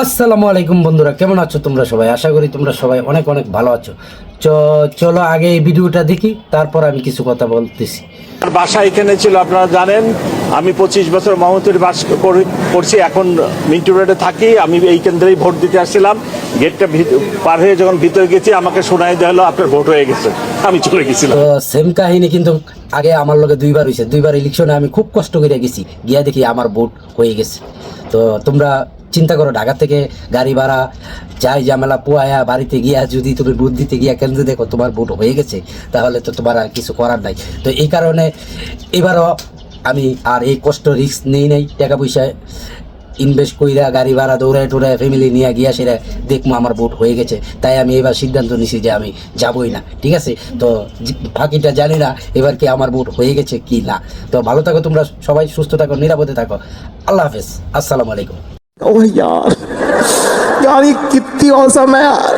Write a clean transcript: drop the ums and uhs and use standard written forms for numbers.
আসসালামু আলাইকুম বন্ধুরা, কেমন আছো তোমরা সবাই? আশা করি তোমরা সবাই অনেক অনেক ভালো আছো। চলো আগে এই ভিডিওটা দেখি, তারপর আমি কিছু কথা বলতেছি। আমার বাসা এখানে ছিল, আপনারা জানেন। আমি 25 বছর মোহাম্মদপুরে বাস করছি, এখন মিন্টু রোডে থাকি। আমি এই কেন্দ্রেই ভোট দিতে আসছিলাম। গেটটা পার হয়ে যখন ভিতরে গেছি, আমাকে শোনাই দেওয়া হলো আপনার ভোট হয়ে গেছে। আমি চলে গেছিলাম। তো সেম কাহিনী কিন্তু আগে আমার লগে দুইবার হয়েছে। দুইবার ইলেকশনে আমি খুব কষ্ট করে গেছি, গিয়া দেখি আমার ভোট হয়ে গেছে। তো তোমরা চিন্তা করো, ঢাকা থেকে গাড়ি ভাড়া যাই ঝামেলা পোয়ায়া বাড়িতে গিয়া যদি তুমি ভোট দিতে গিয়া কেন্দ্রে দেখো তোমার ভোট হয়ে গেছে, তাহলে তো তোমার আর কিছু করার নাই। তো এই কারণে এবারও আমি আর এই কষ্ট রিস্ক নেই নাই। টাকা পয়সা ইনভেস্ট কইরা গাড়ি ভাড়া দৌড়ায় টোড়ায় ফ্যামিলি নিয়ে গিয়া সেটা দেখবো আমার ভোট হয়ে গেছে। তাই আমি এবার সিদ্ধান্ত নিছি যে আমি যাবই না। ঠিক আছে, তো বাকিটা জানি না এবার কি আমার ভোট হয়ে গেছে কি না। তো ভালো থাকো তোমরা সবাই, সুস্থ থাকো, নিরাপদে থাকো। আল্লাহ হাফেজ, আসসালামু আলাইকুম। ओह यार, यार ये कितनी औसम है यार।